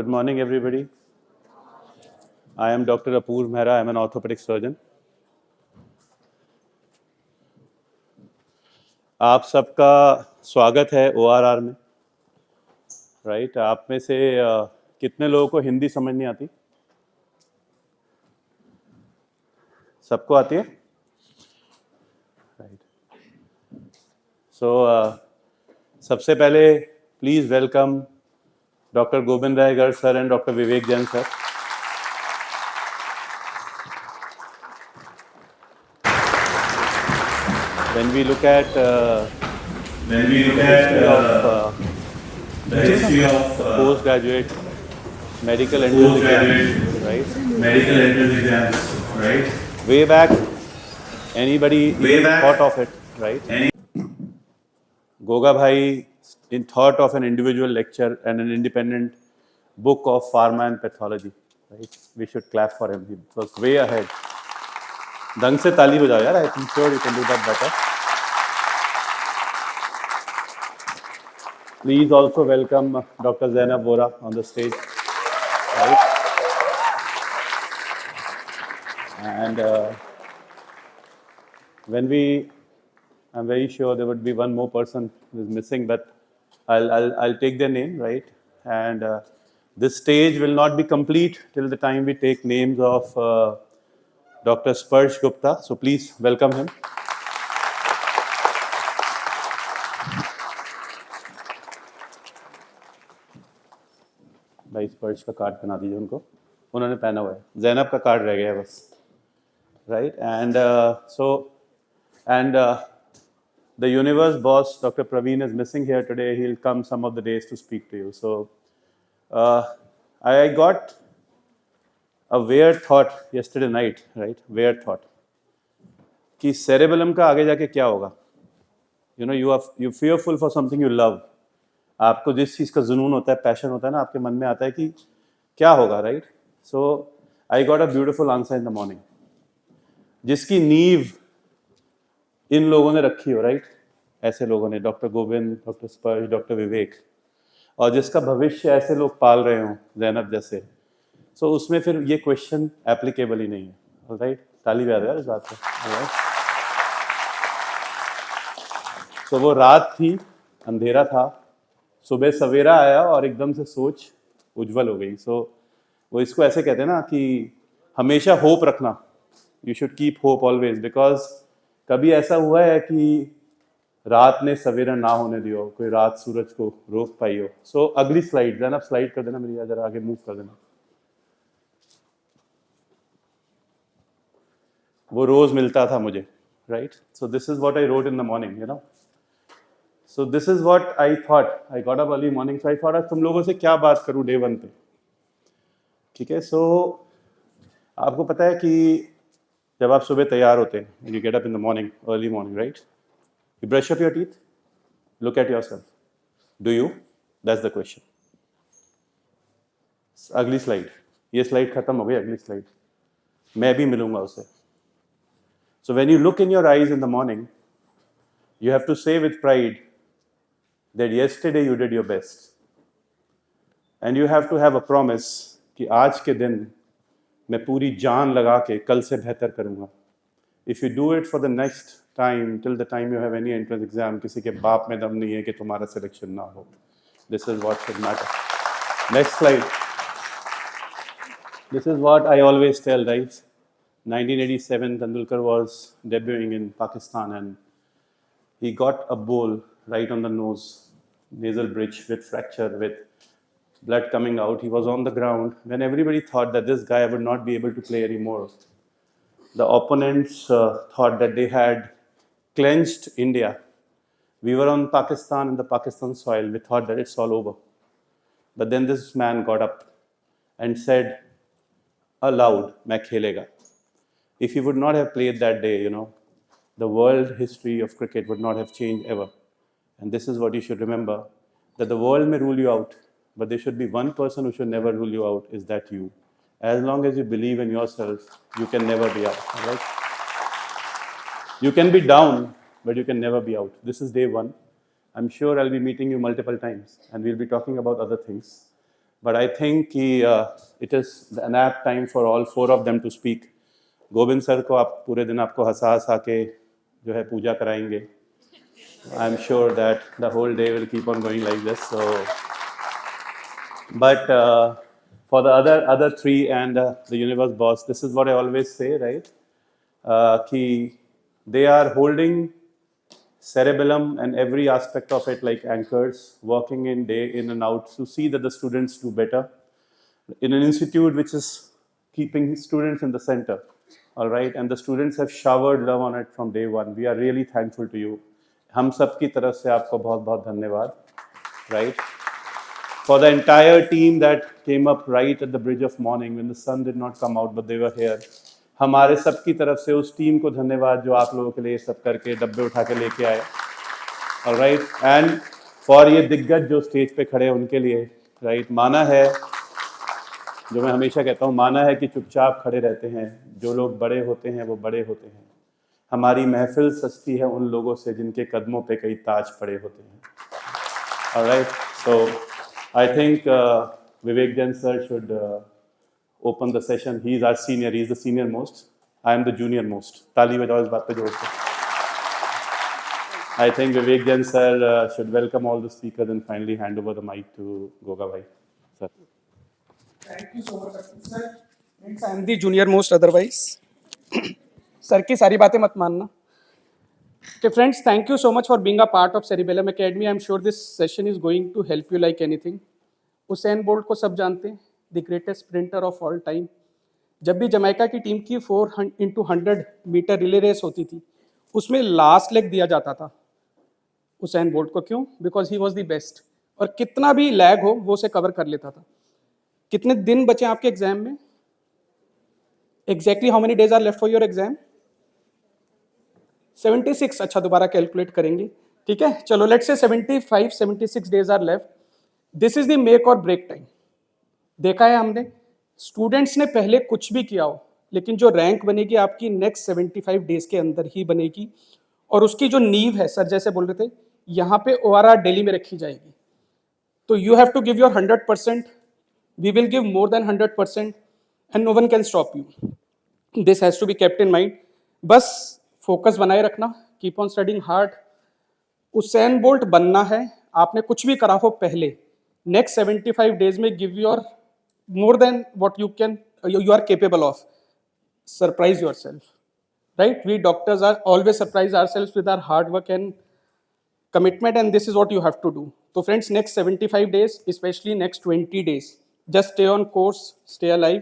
Good morning, everybody. I am Dr. Apoor Mehra. I am an orthopedic surgeon. आप सबका स्वागत है ORR में, राइट? आप में से कितने लोगों को हिंदी समझ नहीं आती? सबको आती है, राइट? सो सबसे पहले please welcome doctor Govind Rai Garg sir and doctor Vivek Jain sir. When we look at the history of postgraduate medical entrance exams, right? Medical entrance exams, right? Way back, anybody thought of it, right? Goga Bhai thought of an individual lecture and an independent book of pharma and pathology, right? We should clap for him. He was way ahead. ढंग से ताली बजाओ यार. I am sure you can do that better. Please also welcome Dr. Zainab Vora on the stage, right? And I'm very sure there would be one more person who is missing, but I'll take their name, right? And this stage will not be complete till the time we take names of Dr. Sparsh Gupta. So please welcome him. भाई स्पर्श का card बना दीजिए उनको. उन्होंने पहना हुआ है. जैनब का कार्ड रह गया है बस, right? And the universe boss Dr. Praveen is missing here today. He'll come some of the days to speak to you. So I got a weird thought yesterday night, right? Weird thought कि cerebellum का आगे जाके क्या होगा? You know, you fearful for something you love. आपको जिस चीज़ का जुनून होता है, पैशन होता है ना, आपके मन में आता है कि क्या होगा, right? So I got a beautiful answer in the morning. जिसकी नींव इन लोगों ने रखी हो, राइट? ऐसे लोगों ने, डॉक्टर गोविंद, डॉक्टर स्पर्श, डॉक्टर विवेक, और जिसका भविष्य ऐसे लोग पाल रहे हों, जैनब जैसे, सो उसमें फिर ये क्वेश्चन एप्लीकेबल ही नहीं है, राइट? ताली बजा दो यार इस बात पर. सो वो रात थी, अंधेरा था, सुबह सवेरा आया और एकदम से सोच उज्जवल हो गई. सो वो इसको ऐसे कहते हैं ना कि हमेशा होप रखना. You should keep hope always, because कभी ऐसा हुआ है कि रात ने सवेरा ना होने दिया हो, कोई रात सूरज को रोक पाई हो. सो अगली स्लाइड जरा स्लाइड कर देना मेरी, जरा आगे मूव कर देना. वो रोज मिलता था मुझे, right? So this is what I wrote in the morning, you know. So this is what I thought. I got up early morning, so I thought आज तुम लोगों से क्या बात करूँ day one पे, ठीक है? So आपको पता है कि जब आप सुबह तैयार होते हैं, you get up in the morning, early morning, right? You brush up your teeth, look at yourself. Do you? That's the question. अगली स्लाइड. ये स्लाइड खत्म हो गई, अगली स्लाइड. मैं भी मिलूंगा उससे. So when you look in your eyes in the morning, you have to say with pride that yesterday you did your best, and you have to have a promise कि आज के दिन मैं पूरी जान लगा के कल से बेहतर करूँगा. If you do it for the next time, till the time you have any entrance exam, किसी के बाप में दम नहीं है कि तुम्हारा सिलेक्शन ना हो. This is what should matter. Next slide. This is what I always tell, right? 1987, Tendulkar was debuting in Pakistan, and he got a bowl right on the nose, nasal bridge with fracture, with blood coming out. He was on the ground when everybody thought that this guy would not be able to play anymore. The opponents thought that they had clenched India. We were on Pakistan, in the Pakistan soil. We thought that it's all over. But then this man got up and said aloud, "मैं खेलेगा." If he would not have played that day, you know, the world history of cricket would not have changed ever. And this is what you should remember, that the world may rule you out, but there should be one person who should never rule you out, is that you. As long as you believe in yourself, you can never be out, all right? You can be down, but you can never be out. This is day one. I'm sure I'll be meeting you multiple times, and we'll be talking about other things. but I think it is an apt time for all four of them to speak. Govind sir को आप पूरे दिन आपको हंसा हंसा के जो है पूजा कराएंगे. I'm sure that the whole day will keep on going like this. So, but for the other three and the universe boss, this is what I always say, right? Ki they are holding cerebellum and every aspect of it like anchors, working in day in and out to see that the students do better in an institute which is keeping students in the center. All right, and the students have showered love on it from day one. We are really thankful to you. हम सब की तरफ से आपको बहुत बहुत धन्यवाद. Right? For the entire team that came up right at the bridge of morning when the sun did not come out but they were here. हमारे सब की तरफ से उस टीम को धन्यवाद जो आप लोगों के लिए सब करके डब्बे उठा के लेके आए. All right, and for ये दिग्गज जो स्टेज पे खड़े हैं उनके लिए, right? माना है, जो मैं हमेशा कहता हूँ, माना है कि चुपचाप खड़े रहते हैं. जो लोग बड़े होते हैं वो बड़े होते हैं. हमारी महफिल सस्ती है उन लोगों से जिनके कदमों पे कई ताज पड़े होते हैं. All right, so I think Vivek Jain sir should open the session. He is our senior. He is the senior most. I am the junior most. ताली बजाओ इस बात पे जोर से. I think Vivek Jain sir should welcome all the speakers and finally hand over the mic to Goga bhai. Sir. Thank you so much, sir. Friends, I am the junior most otherwise. Sir की सारी बातें मत मानना. Okay, friends, thank you so much for being a part of Cerebellum Academy. I'm sure this session is going to help you like anything. Usain bolt को सब जानते हैं, the greatest sprinter of all time. जब भी Jamaica की team की 4x100 metre relay race होती थी, उसमें लास्ट लेग दिया जाता था उसेन बोल्ट को. क्यों? Because he was the best. और कितना भी लैग हो वो उसे कवर कर लेता था. कितने दिन बचे आपके एग्जाम में? Exactly how many days are left for your exam? 76. अच्छा, दोबारा कैलकुलेट करेंगे. ठीक है, चलो let's say 76 days are left. This is the make or break time. देखा है हमने, स्टूडेंट्स ने पहले कुछ भी किया हो, लेकिन जो रैंक बनेगी आपकी नेक्स्ट 75 डेज के अंदर ही बनेगी. और उसकी जो नींव है, सर जैसे बोल रहे थे, यहाँ पे ORR दिल्ली में रखी जाएगी. तो you have to give your 100%. We will give more than 100% and no one can stop you. This has to be kept in mind. बस फोकस बनाए रखना, keep on studying hard. Usain Bolt बनना है, आपने कुछ भी करा हो पहले, नेक्स्ट 75 डेज में give your more than what you can, you are capable of. Surprise yourself, right? We doctors are always surprise ourselves with our hard work and commitment, and this is what you have to do. So friends, next 75 days, especially next 20 days, just stay on course, stay alive,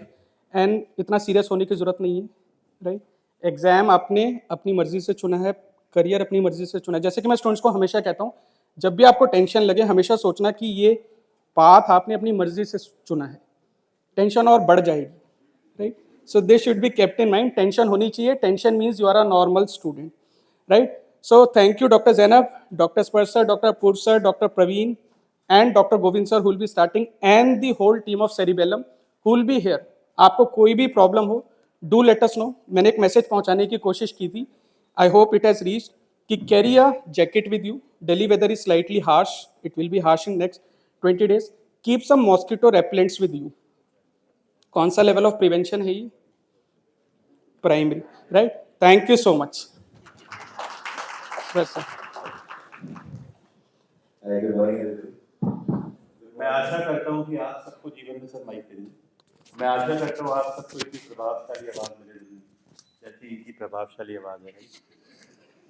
and इतना serious होने की जरूरत नहीं है, right? Exam आपने अपनी मर्जी से चुना है, करियर अपनी मर्जी से चुना है. जैसे कि मैं स्टूडेंट्स को हमेशा कहता हूँ, जब भी आपको टेंशन लगे, हमेशा सोचना कि ये पाथ आपने अपनी मर्जी से चुना है. टेंशन और बढ़ जाएगी, right? So this should be kept in mind. Tension होनी चाहिए. Tension means you are a normal student, right? So thank you, Dr. Zainab, Dr. Sparsh sir, Dr. Pur sir, Dr. Praveen, and Dr. Govind sir who will be starting, and the whole team of Cerebellum who will be here. आपको कोई भी problem हो, do let us know. मैंने एक message पहुंचाने की कोशिश की थी. I hope it has reached. कि carry a jacket with you. Delhi weather is slightly harsh. It will be harsh in next 20 days. Keep some mosquito repellents with you. कौन सा level of prevention है ये? Primary, right? Thank you so much. Yes, sir. Good morning. मैं आशा करता हूँ कि आप सबको जीवन में सर माइक देंगे. मैं आशा करता हूँ आप सबको इतनी प्रभावशाली आवाज़ मिलेगी जैसी इनकी प्रभावशाली आवाज़ है.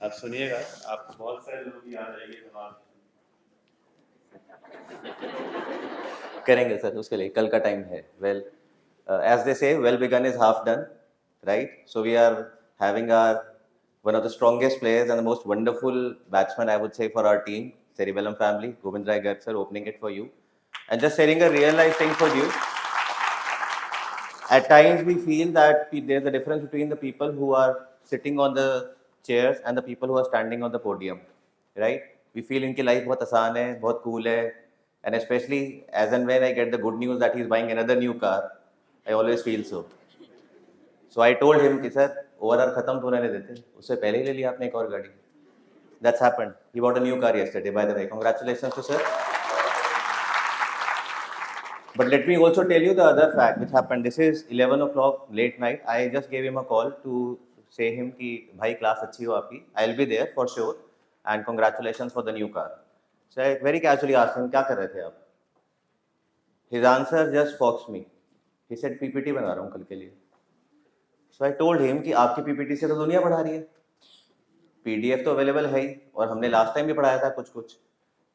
आप सुनिएगा, आपको बहुत सारे लोग याद आएंगे जब आप करेंगे सर. उसके लिए कल का टाइम है. Well, as they say, well begun is half done, right? So we are having our one of the strongest players and the most wonderful batsmen, I would say, for our team, Cerebellum family, Govind Rai Garg sir, opening it for you. And just sharing a real life thing for you. At times we feel that there's a difference between the people who are sitting on the chairs and the people who are standing on the podium, right? We feel इनकी life बहुत आसान है, बहुत cool है, and especially as and when I get the good news that he's buying another new car, I always feel so. So I told him कि sir ORR खत्म तो होने देते, उससे पहले ही ले लिया आपने एक और गाड़ी. That's happened. He bought a new car yesterday, by the way. Congratulations to sir. But let me also tell you the other fact which happened. This is 11 o'clock late night. I just gave him a call to say him कि भाई class अच्छी हो आपकी. I'll be there for sure and congratulations for the new car. So I very casually asked him क्या कर रहे थे आप? His answer just foxed me. He said PPT बना रहा हूँ कल के लिए. So I told him कि आपकी PPT से तो दुनिया बढ़ा रही है. PDF तो अवेलेबल है ही और हमने लास्ट टाइम भी पढ़ाया था कुछ कुछ.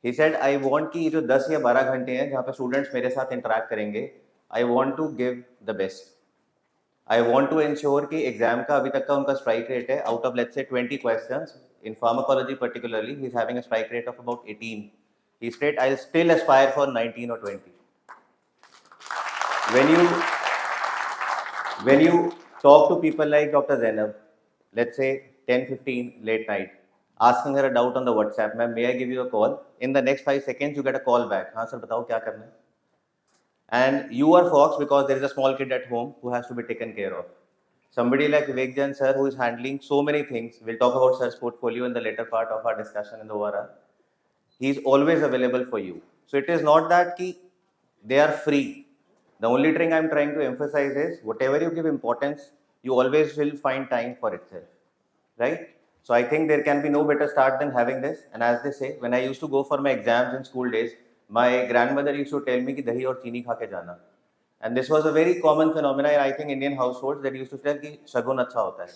He said, I want कि ये जो 10 या 12 घंटे हैं जहाँ पे स्टूडेंट्स मेरे साथ इंटरेक्ट करेंगे, I want to give the best. I want to ensure कि एग्जाम का अभी तक का उनका स्ट्राइक रेट है, out of let's say 20 questions, in pharmacology particularly, he's having a strike rate of about 18. He said, I'll still aspire for 19 or 20. When you talk to people like Dr. Zainab, let's say 10-15 late night, asking her a doubt on the WhatsApp, ma'am, may I give you a call? In the next 5 seconds, you get a call back. हाँ sir, बताओ क्या करना है? And you are foxed because there is a small kid at home who has to be taken care of. Somebody like Vivek Jain sir, who is handling so many things. We'll talk about sir's portfolio in the later part of our discussion in the ORR. He is always available for you. So it is not that ki they are free. The only thing I'm trying to emphasize is whatever you give importance, you always will find time for itself, right? So I think there can be no better start than having this. And as they say, when I used to go for my exams in school days, my grandmother used to tell me कि दही और चीनी खा के जाना. And this was a very common phenomenon in I think Indian households that used to tell कि शगुन अच्छा होता है.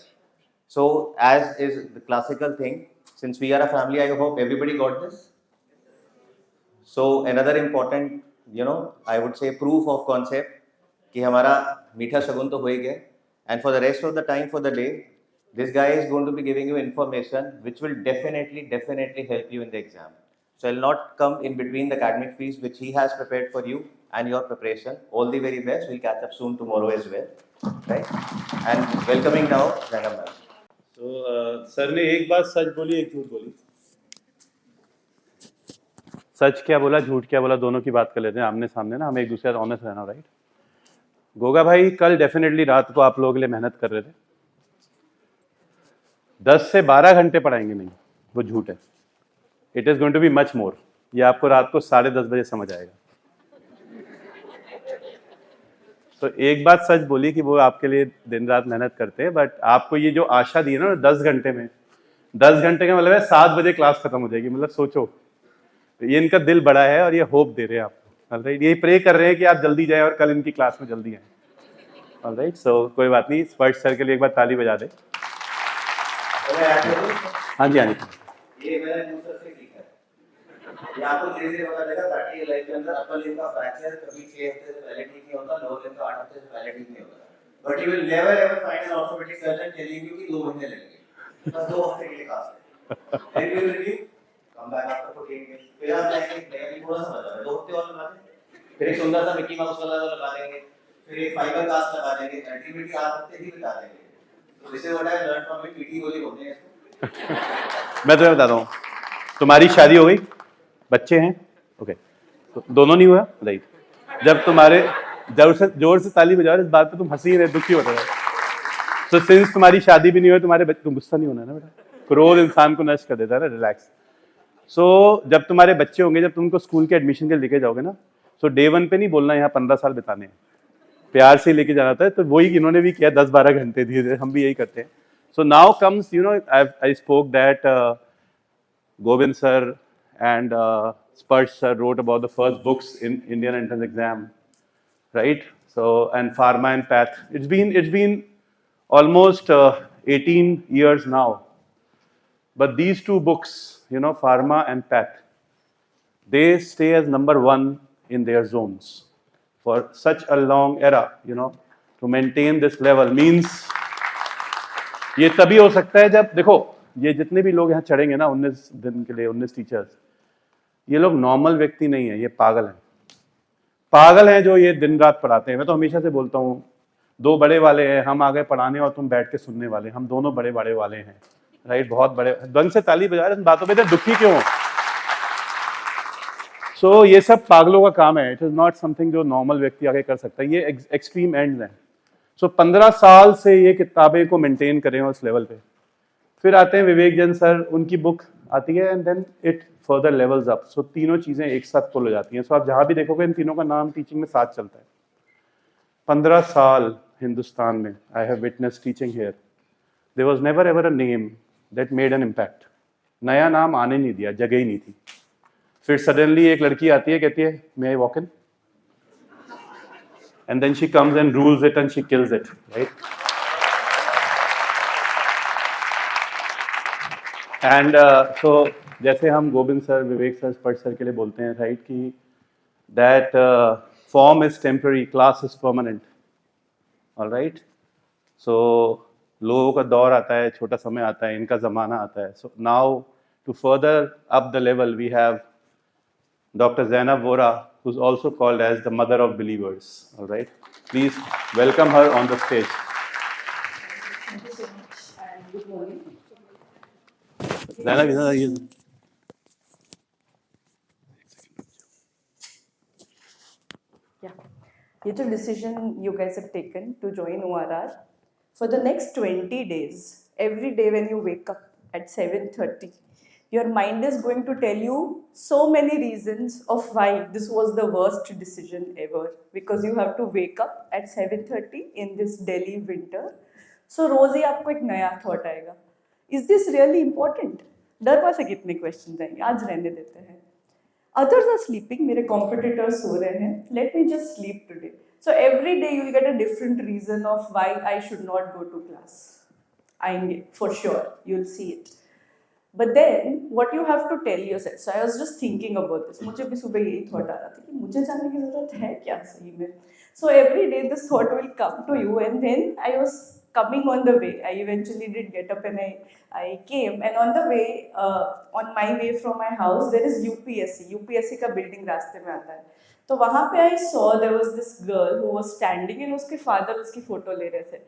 So as is the classical thing, since we are a family, I hope everybody got this. So another important, I would say proof of concept कि हमारा मीठा शगुन तो हो ही गया. And for the rest of the time for the day, this guy is going to be giving you information which will definitely help you in the exam. So I'll not come in between the academic fees which he has prepared for you and your preparation. All the very best. We'll catch up soon tomorrow as well. Right? And welcoming now Zainab ma'am. तो sir ने एक बात सच बोली, एक झूठ बोली. सच क्या बोला, झूठ क्या बोला, दोनों की बात कर लेते हैं आमने सामने ना. हमें एक दूसरे से ऑनेस्ट रहना, राइट? गोगा भाई कल डेफिनेटली रात को आप लोगों के लिए मेहनत कर रहे थे. 10 से 12 घंटे पढ़ाएंगे नहीं, वो झूठ है. It is going to be much more. ये आपको रात को 10:30 बजे समझ आएगा. तो एक बात सच बोली कि वो आपके लिए दिन रात मेहनत करते हैं, बट आपको ये जो आशा दी है ना 10 घंटे में, 10 घंटे का मतलब है 7 बजे क्लास खत्म हो जाएगी. मतलब सोचो, ये इनका दिल बड़ा है और ये होप दे रहे हैं आपको. ऑलराइट, ये प्रे कर रहे हैं कि आप जल्दी जाए और कल इनकी क्लास में जल्दी आए. ऑलराइट, सो कोई बात नहीं. स्पर्श सर के लिए एक बार ताली बजा दे. हाँ जी, हाँ जी. ये मैंने दूसरे से सीखा है. ये आपको धीरे-धीरे पता चलेगा ताकि ये लाइफ के अंदर अपर लिम्ब का फ्रैक्चर कभी 6 हफ्ते से पहले ठीक नहीं होता, लोअर लिम्ब का 8 हफ्ते से पहले ठीक नहीं होता. But you will never ever find an orthopaedic surgeon telling you कि 2 महीने लगेंगे. बस 2 हफ्ते के लिए क्लास है. Then you will review, come back after 14 days. फिर आप जाएंगे, नया थोड़ा सा लगा 2 हफ्ते और लगा देंगे. फिर एक सुंदर सा मिकी माउस वाला लगा देंगे. फिर एक फाइबर कास्ट लगा देंगे. अल्टीमेटली 8 हफ्ते ही बिता देंगे. तो this is what I learn from PT गोली बोलते हैं. मैं तुम्हें बताता हूँ, तुम्हारी शादी हो गई, बच्चे हैं, ओके, तो दोनों नहीं हुआ, राइट. जब तुम्हारे जोर से ताली बजाओ, इस बात पे तुम हंसी रहे, दुखी होते रहे. तो सिंस तुम्हारी शादी भी नहीं हुई, तुम्हारे बच्चे, तुम गुस्सा नहीं होना ना बेटा. क्रोध इंसान को नष्ट कर देता है ना. रिलैक्स. सो जब तुम्हारे बच्चे होंगे, जब तुमको स्कूल के एडमिशन के लेके जाओगे ना, तो डे 1 पे नहीं बोलना यहाँ 15 साल बिताने हैं, प्यार से लेके जाना था. तो वही इन्होंने भी किया, 10-12 घंटे धीरे. हम भी यही करते हैं. So now comes, I spoke that Govind sir and Sparsh sir wrote about the first books in Indian entrance exam, right? So, and Pharma and Path. It's been almost 18 years now. But these two books, Pharma and Path, they stay as number 1 in their zones for such a long era, to maintain this level means. ये तभी हो सकता है जब, देखो, ये जितने भी लोग यहाँ चढ़ेंगे ना 19 दिन के लिए, 19 टीचर्स, ये लोग नॉर्मल व्यक्ति नहीं है, ये पागल हैं. पागल हैं जो ये दिन रात पढ़ाते हैं. मैं तो हमेशा से बोलता हूँ, 2 बड़े वाले हैं, हम आ गए पढ़ाने और तुम बैठ के सुनने वाले. हम दोनों बड़े वाले हैं, राइट. बहुत बड़े. ढंग से ताली बजा रहे, बातों पे दुखी क्यों? सो ये सब पागलों का काम है. इट इज नॉट समथिंग जो नॉर्मल व्यक्ति आगे कर सकता है. ये एक्सट्रीम एंड्स हैं. सो 15 साल से ये किताबें को मेंटेन करें उस लेवल पे. फिर आते हैं विवेक जैन सर, उनकी बुक आती है and then it further levels up. सो तीनों चीज़ें एक साथ पुल हो जाती हैं. सो आप जहाँ भी देखोगे इन तीनों का नाम टीचिंग में साथ चलता है. 15 साल हिंदुस्तान में I have witness teaching here. There was never ever a name that made an impact. नया नाम आने नहीं दिया, जगह ही नहीं थी. फिर सडनली एक लड़की आती है, कहती है may I walk in, and then she comes and rules it and she kills it, right. And so जैसे हम Govind sir, Vivek sir, Sparsh sir के लिए बोलते हैं, राइट, कि that form is temporary, class is permanent. Alright. So लोगों का दौर आता है, छोटा समय आता है, इनका ज़माना आता है. So now to further up the level we have Dr. Zainab Vora, who's also called as the mother of believers. All right. Please welcome her on the stage. Thank you so much and good morning. Zainab, you. Yeah, ये जो decision you guys have taken to join ORR for the next 20 days, every day when you wake up at 7:30, your mind is going to tell you so many reasons of why this was the worst decision ever, because you have to wake up at 7:30 in this Delhi winter. So रोज ही आपको एक नया thought आएगा. Is this really important? डर से कितने questions आएंगे, आज रहने देते हैं. Others are sleeping, मेरे competitors सो रहे हैं. Let me just sleep today. So every day you will get a different reason of why I should not go to class. आएंगे, for sure, you'll see it. But then what you have to tell yourself. So I was just thinking about this. मुझे भी सुबह यही thought आ रहा था कि मुझे जानने की ज़रूरत है क्या सही में. So every day this thought will come to you, and then I was coming on the way. I eventually did get up and I came, and on the way, on my way from my house, there is UPSC. UPSC का building रास्ते में आता है. तो वहाँ पे I saw there was this girl who was standing and उसके father उसकी photo ले रहे थे.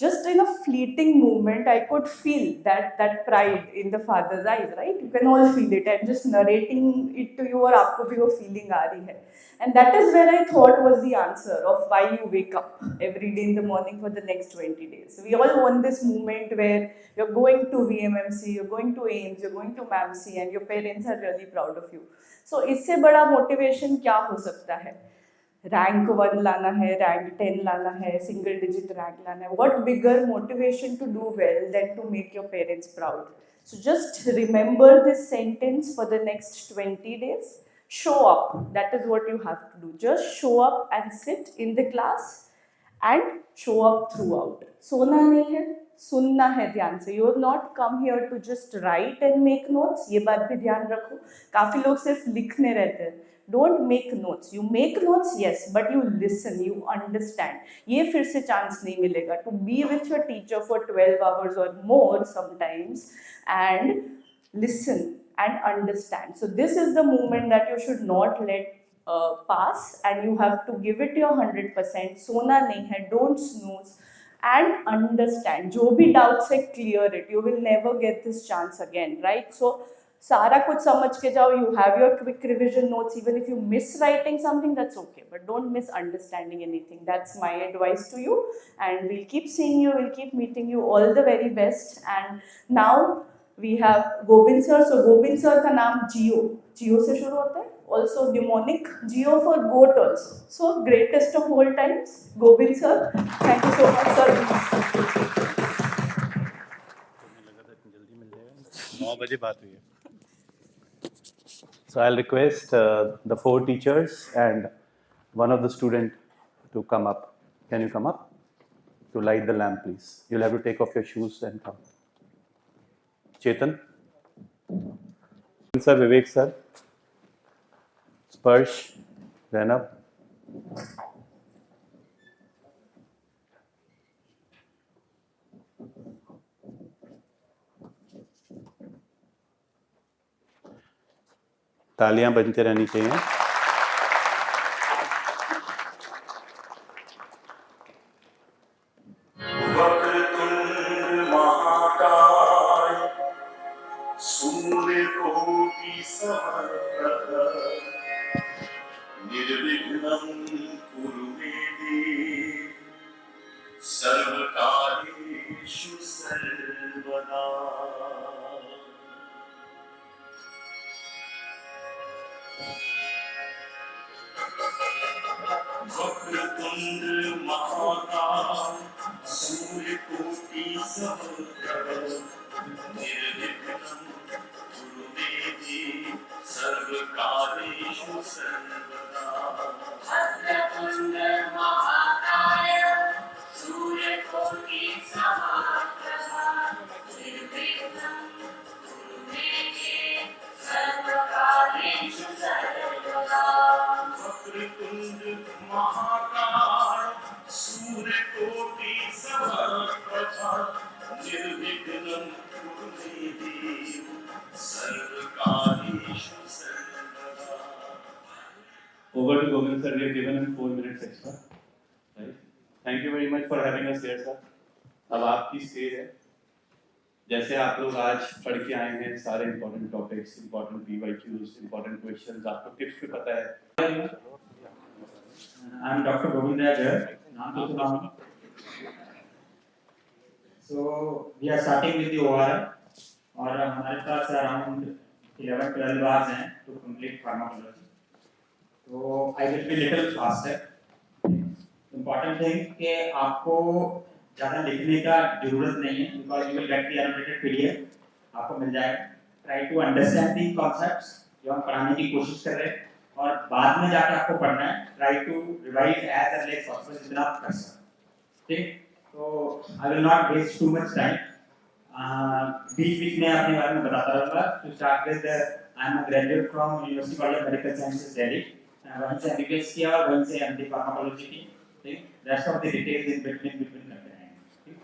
Just in a fleeting moment, I could feel that pride in the father's eyes, right? You can all feel it. I'm just narrating it to you, और आपको भी वो feeling आ रही है. And that is where I thought was the answer of why you wake up every day in the morning for the next 20 days. We all want this moment where you're going to VMMC, you're going to AIMS, you're going to MAMC, and your parents are really proud of you. So इससे बड़ा motivation क्या हो सकता है? Rank 1 लाना है, rank 10 लाना है, सिंगल डिजिट रैंक लाना है. What bigger motivation to do well than to make your parents proud. So just remember this sentence for the next 20 days. Show up. That is what you have to do. Just show up and sit in the class and show up throughout. सोना नहीं है, सुनना है ध्यान से. You have not come here to just write and make notes. ये बात भी ध्यान रखो. काफी लोग सिर्फ लिखने रहते हैं. Don't make notes. You make notes, yes, but you listen, you understand. ये फिर से chance नहीं मिलेगा to be with your teacher for 12 hours or more sometimes and listen and understand. So this is the moment that you should not let pass, and you have to give it your 100%. सोना नहीं है, don't snooze. And understand. जो भी doubts है, clear it. You will never get this chance again, right? So सारा कुछ समझ के जाओ. You have your quick revision notes. Even if you miss writing something, that's okay. But don't miss understanding anything. That's my advice to you. And we'll keep seeing you. We'll keep meeting you. All the very best. And now we have Gobind sir. So Gobind sir का नाम Geo. Geo से शुरू होता है. Also mnemonic. Geo for goat also. So greatest of all times, Gobind sir. Thank you so much, sir. 9 बजे बात हुई है. So I'll request the 4 teachers and one of the student to come up. Can you come up to light the lamp, please? You'll have to take off your shoes and come. Chetan, sir, Vivek sir, Sparsh, Zainab. तालियां बजते रहनी चाहिए. वक्रतुंड महाकाय सूर्यकोटि समप्रभ निर्विघ्नं कुरु मे देव सर्वकार्येषु सर्वदा. वक्रतुंड महाकाय सूर्यकोटि समप्रभ निर्विघ्नं कुरु मे देव सर्वकार्येषु सर्वदा वक्रतुण्ड महाकाय सूर्यकोटि समप्रभा निर्विघ्नं कुरु मे देव सर्वकार्येषु सर्वदा वक्रतुंड महाकाय सूर्यकोटि समप्रभा निर्विघ्नं कुरु मे देव सर्वकार्येषु सर्वदा. Over to Govind sir, we have given him 4 minutes extra. Right? Thank you very much for having us here, sir. अब आपकी स्टेज है. जैसे आप लोग आज पढ़ के आए हैं सारे important topics, important PYQs, important questions, आपको टिप्स भी पता है. I'm Dr. Govind here. नाम तो सुना होगा. So we are starting with the ORL और हमारे पास around 11-12 hours हैं to complete pharmacology. So I will be little faster. Important thing कि आपको ज़्यादा लिखने का जरूरत नहीं है because you will get the annotated PDF आपको मिल जाएगा. Try to understand the concepts जो हम पढ़ाने की कोशिश कर रहे हैं और बाद में जाकर आपको पढ़ना है. Try to revise as early as possible जितना आप कर सकते. ठीक? तो I will not waste too much time. बीच में अपने बारे में बताता रहूँगा. To start with, I am a graduate from University College of Medical Sciences Delhi. वहीं से MBBS किया और वहीं से MD फार्माकोलॉजी की. ठीक? Rest of the details in between करते रहेंगे. ठीक?